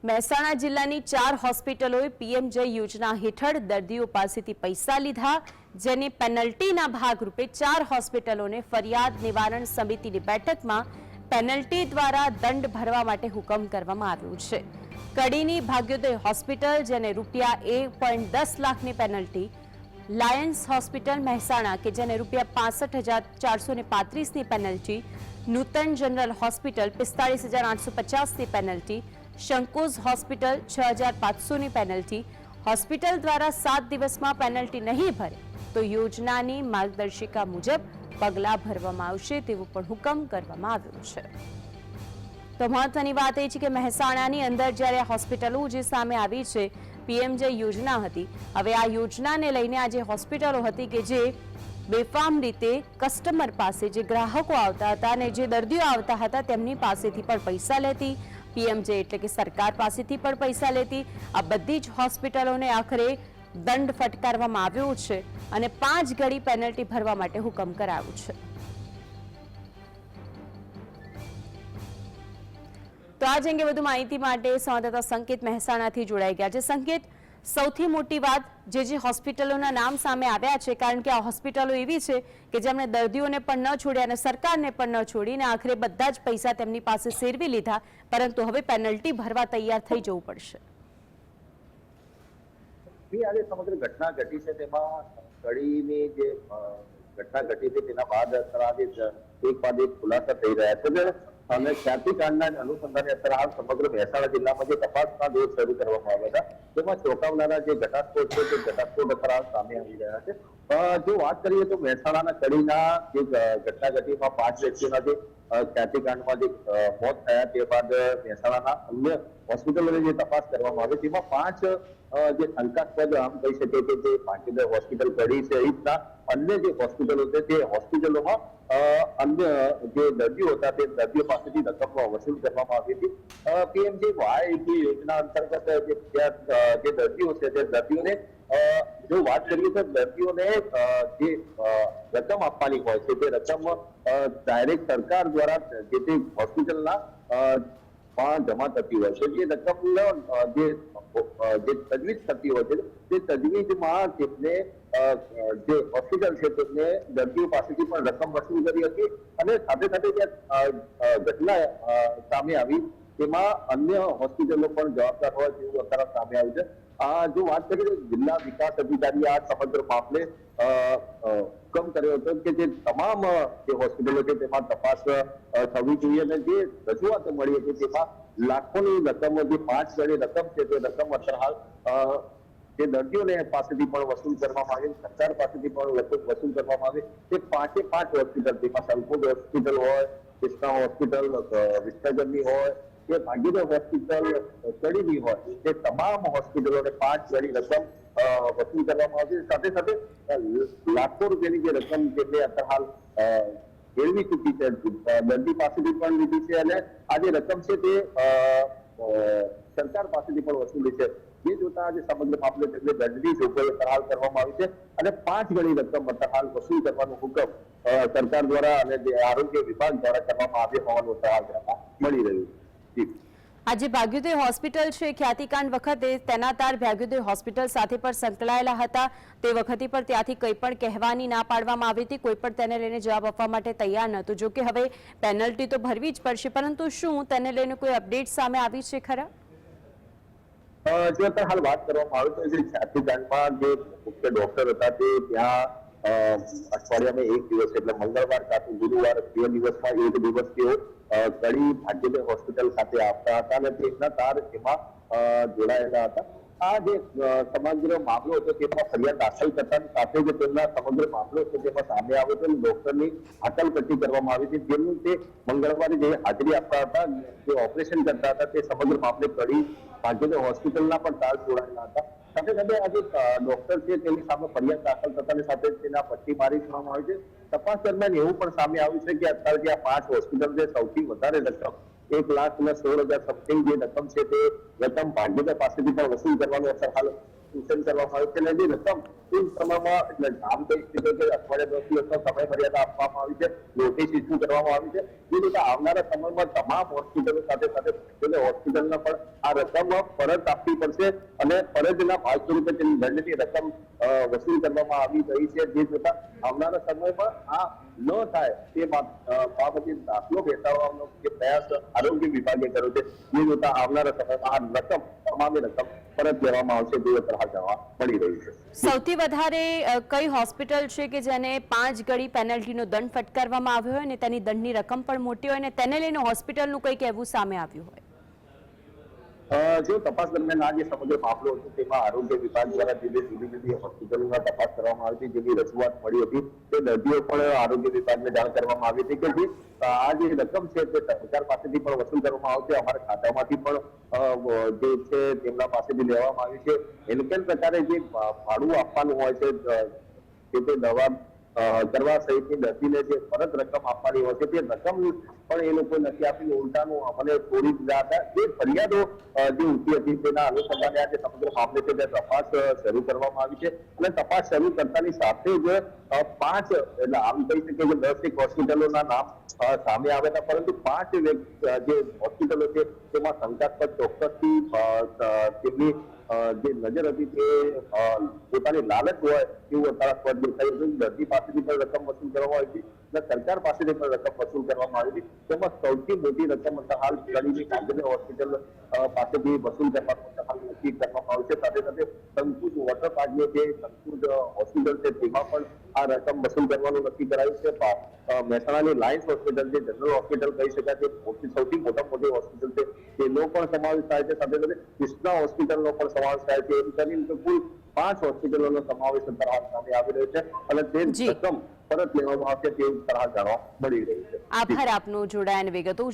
મહેસાણા જિલ્લાની 4 હોસ્પિટલોએ પીએમજય યોજના હેઠળ દર્દીઓ પાસેથી પૈસા લીધા, જેની પેનલ્ટીના ભાગરૂપે 4 હોસ્પિટલોને ફરિયાદ નિવારણ સમિતિની બેઠકમાં પેનલ્ટી દ્વારા દંડ ભરવા માટે હુકમ કરવામાં આવ્યો છે. કડીની ભાગ્યોદય હોસ્પિટલ, જેને રૂપિયા 1.10 લાખની પેનલ્ટી, લાયન્સ હોસ્પિટલ મહેસાણા કે જેને રૂપિયા 65,435ની પેનલ્ટી, નૂતન જનરલ હોસ્પિટલ 45,850ની પેનલ્ટી, શંકુઝ હોસ્પિટલ 6,500ની પેનલ્ટી. હોસ્પિટલ દ્વારા 7 દિવસમાં પેનલ્ટી નહીં ભરે તો યોજનાની માર્ગદર્શિકા મુજબ પગલાં ભરવામાં આવશે તેવું પણ હુકમ કરવામાં આવ્યો છે. તો મહત્વની વાત એ છે કે મહેસાણાની અંદર જ્યારે હોસ્પિટલો જે સામે આવી છે, પીએમજય યોજના હતી, હવે આ યોજનાને લઈને આ જે હોસ્પિટલો હતી કે જે બેફામ રીતે કસ્ટમર પાસે, જે ગ્રાહકો આવતા હતા અને જે દર્દીઓ આવતા હતા તેમની પાસેથી પણ પૈસા લેતી, પીએમજે એટલે કે સરકાર પાસેથી પણ પૈસા લેતી, આ બધી જ હોસ્પિટલોને આખરે દંડ ફટકારવામાં આવ્યો છે અને 5 ગણી પેનલ્ટી ભરવા માટે હુકમ કરાયું છે. તો આ અંગે વધુ માહિતી માટે સંવાદદાતા સંકેત મહેસાણાથી જોડાઈ ગયા છે. સંકેત, સૌથી મોટી વાત જે હોસ્પિટલોના નામ સામે આવ્યા છે, કારણ કે આ હોસ્પિટલો એવી છે કે જેમણે દર્દીઓને પણ ન છોડ્યા અને સરકારને પણ ન છોડીને આખરે બધા જ પૈસા તેમની પાસે સેરવી લીધા, પરંતુ હવે પેનલ્ટી ભરવા તૈયાર થઈ જવું પડશે. આજે સમગ્ર ઘટના ઘટી છે તેમાં કડીની જે ઘટના ઘટી છે તેના બાદ એક બાદ એક ખુલાસા થઈ રહ્યા છે અને ખ્યાતિકાંડના અનુસંધાને અત્યારે સમગ્ર મહેસાણા જિલ્લામાં જે તપાસના દોર શરૂ કરવામાં આવ્યા હતા તેમાં ચોંકાવનારા જે ઘટસ્ફોટ છે તે ઘટસ્ફોટ અત્યારે સામે આવી રહ્યા છે. જો વાત કરીએ તો મહેસાણાના કડીના જે ઘટના ઘટીમાં 5 વ્યક્તિઓના જે ખ્યાતિકાંડમાં જે મોત થયા તે બાદ મહેસાણાના અન્ય હોસ્પિટલોની જે તપાસ કરવામાં આવી તેમાં 5 જે શંકાસ્પદ આમ કહી શકે કે જે ભાગ્યોદય હોસ્પિટલ કડી છે, એ રીતના અન્ય જે હોસ્પિટલો છે તે હોસ્પિટલોમાં અન્ય જે દર્દીઓ હતા તે દર્દીઓ પાસેથી રકમ વસૂલ કરવામાં આવી હતી. પીએમજેવાય યોજના અંતર્ગત જે દર્દીઓ છે તે દર્દીઓને જો વાત કરીએ તો દર્દીઓને જે રકમ આપવાની હોય છે તે રકમ ડાયરેક્ટ સરકાર દ્વારા જે તે હોસ્પિટલના જમા થતી હોય છે. જે રકમ જે તજવીજ થતી હોય છે તે તજવીજમાં તેમને જે હોસ્પિટલ છે તેમને દર્દીઓ પાસેથી પણ રકમ વસૂલ કરી હતી અને સાથે સાથે જે ઘટના સામે આવી તેમાં અન્ય હોસ્પિટલો પણ જવાબદાર હોય તેવું અત્યારે સામે આવ્યું છે. જો વાત કરીએ તો જિલ્લા વિકાસ અધિકારીએ આ સમગ્ર મામલે હુકમ કર્યો હતો કે જે તમામ જે હોસ્પિટલો છે તેમાં તપાસ થવી જોઈએ અને જે રજૂઆતો મળી હતી તેમાં લાખોની રકમ, જે 5 ગણી રકમ છે તે રકમ અત્યારે હાલ જે દર્દીઓને પાસેથી પણ વસૂલ કરવામાં આવી, સરકાર પાસેથી પણ વસૂલ કરવામાં આવી. તે 5 હોસ્પિટલ, તેમાં સંકુલ હોસ્પિટલ હોય, કૃષ્ણા હોસ્પિટલ વિસર્જનની હોય કે ભાગ્યોદય હોસ્પિટલ કડીની હોય, તે તમામ હોસ્પિટલોને 5 ગણી રકમ વસૂલ કરવામાં આવશે. સાથે સાથે લાખો રૂપિયાની જે રકમ જેમને અત્યારે હાલ મેળવી ચૂકી છે, દર્દી પાસેથી પણ લીધી છે અને આ જે રકમ છે તે સરકાર પાસેથી પણ વસૂલી છે. જે જોતા આજે સમગ્ર મામલે તેમને દંડની જોગવાઈ હાલ કરવામાં આવી છે અને 5 ગણી રકમ હાલ વસૂલ કરવાનો હુકમ સરકાર દ્વારા અને જે આરોગ્ય વિભાગ દ્વારા કરવામાં આવ્યો હોવાનું હાલ મળી રહ્યું છે. આજે ભાગ્યોદય હોસ્પિટલ છે, ખ્યાતિકાંડ વખતે તેનાતાર ભાગ્યોદય હોસ્પિટલ સાથે પણ સંકળાયેલા હતા. તે વખતે પણ ત્યાંથી કંઈ પણ કહેવાની ના પાડવામાં આવી હતી, કોઈ પણ તેને લઈને જવાબ આપવા માટે તૈયાર નહોતું. જો કે હવે પેનલ્ટી તો ભરવી જ પડશે, પરંતુ શું તેને લઈને કોઈ અપડેટ સામે આવી છે ખરા? જો અત્યારે હાલ વાત કરવામાં આવે તો જે ખ્યાતિકાંડમાં જે મુખ્ય ડોક્ટર હતા તે ત્યાં અઠવાડિયામાં 1 દિવસ એટલે મંગળવાર કાં તો ગુરુવાર 2 દિવસમાં 1 દિવસ તેઓ કડી ભાગ્યોદય હોસ્પિટલ ખાતે આવતા હતા અને તેમના તાર એમાં જોડાયેલા હતા. આ જે સમગ્ર મામલો હતો તેમાં ફરિયાદ દાખલ કરતાની સાથે જ તેમના સમગ્ર મામલો છે તેમાં સામે આવ્યો હતો. ડોક્ટરની હાકલપટ્ટી કરવામાં આવી હતી, જેમનું તે મંગળવારે જે હાજરી આપતા હતા, જે ઓપરેશન કરતા હતા, તે સમગ્ર મામલે કડી ભાગ્યોદય હોસ્પિટલના પણ તાર જોડાયેલા હતા. સાથે સાથે આજે ડોક્ટર છે તેની સામે ફરિયાદ દાખલ થતાની સાથે તેના પટ્ટી મારી દેવામાં આવી છે. તપાસ દરમિયાન એવું પણ સામે આવ્યું છે કે અત્યારે જે આ 5 હોસ્પિટલ છે સૌથી વધારે રકમ 1,16,000 સમથિંગ જે રકમ છે તે રકમ ભાગ્યોદય પાસેથી પણ વસૂલ કરવાનો હાલ સૂચન કરવામાં આવ્યું છે અને જે રકમ ટૂંક સમયમાં એટલે આમ કહી શકે કે અઠવાડિયા 10 દિવસનો સમય મર્યાદા આપવામાં આવી છે, નોટિસ ઇસ્યુ કરવામાં આવી છે. જે રીતે આવનારા સમયમાં તમામ હોસ્પિટલો સાથે સાથે હોસ્પિટલને પણ આ રકમ પરત આપવી પડશે અને ફરજના ભાગ સ્વરૂપે તેની દંડની રકમ વસૂલ કરવામાં આવી રહી છે. જે જોતા આવનારા સમયમાં આ ન થાય તે બાબતે દાખલો બેસાડવાનો જે પ્રયાસ આરોગ્ય વિભાગે કર્યો છે. જે જોતા આવનારા સમયમાં આ રકમ તમામે રકમ પરત લેવામાં આવશે તેવું તરફ જાણવા મળી રહ્યું છે. સૌથી વધારે કઈ હોસ્પિટલ છે કે જેને 5 ગણી પેનલ્ટીનો દંડ ફટકારવામાં આવ્યો હોય અને તેની દંડની રકમ પણ મોટી હોય અને તેને લઈને હોસ્પિટલનું કંઈ કહેવું સામે આવ્યું હોય? જો તપાસ દરમિયાન આ જે સમગ્ર મામલો હતો તેમાં આરોગ્ય વિભાગ દ્વારા જે જુદી હોસ્પિટલોમાં તપાસ કરવામાં આવી હતી, જેની રજૂઆત મળી હતી તે દર્દીઓ પણ આરોગ્ય વિભાગને જાણ કરવામાં આવી હતી કે જે આ જે રકમ છે તે સરકાર પાસેથી પણ વસૂલ કરવામાં આવશે, અમારા ખાતામાંથી પણ જે છે તેમના પાસેથી લેવામાં આવી છે. એલકેન પ્રકારે જે ભાડું આપવાનું હોય છે તે દવા કરવા સહિતની દર્દીને જે પરત રકમ આપવાની હોય છે તે રકમ પણ એ લોકો નથી આપી, ઉલટાનું અમને થોડી દીધા હતા. એ ફરિયાદો જે ઉઠી હતી તેના અનુસંધાને આજે સમગ્ર મામલે છે તે તપાસ શરૂ કરવામાં આવી છે અને તપાસ શરૂ કરતાની સાથે જ 5 એટલે આમ કહી શકીએ કે 10 એક હોસ્પિટલોના નામ સામે આવ્યા હતા, પરંતુ 5 જે હોસ્પિટલો છે તેમાં શંકાસ્પદ ચોક્કસથી તેમની જે નજર હતી તે પોતાની લાલચ હોય એવું હતાશપદ દેખાયું હતું. દર્દી પાસેથી પણ રકમ વસૂલ કરવામાં આવી હતી અને સરકાર પાસેથી પણ રકમ વસૂલ કરવામાં આવી હતી. તેમાં સૌથી મોટી રકમ હાલ ગણીની ગાંધીનગર હોસ્પિટલ પાસેથી વસૂલ કરવાનું હાલ નક્કી કરવામાં આવ્યું છે. સાથે સાથે સંકુચ વોટર પાર્કની જે સંકુચ હોસ્પિટલ છે તેમાં પણ આ રકમ વસૂલ કરવાનું નક્કી કરાયું છે. મહેસાણાની લાયન્સ હોસ્પિટલ જે જનરલ હોસ્પિટલ કહી શકાય તે સૌથી મોટી હોસ્પિટલ છે તેનો પણ સમાવેશ થાય છે. સાથે સાથે કૃષ્ણા હોસ્પિટલનો પણ સમાવેશ થાય છે. એમ કરીને કુલ 5 હોસ્પિટલોનો સમાવેશ સામે આવી રહ્યો છે અને તે રકમ પરત લેવામાં આવશે તેવું જાણવા મળી રહ્યું છે. આભાર આપનો જોડાયાની વિગતો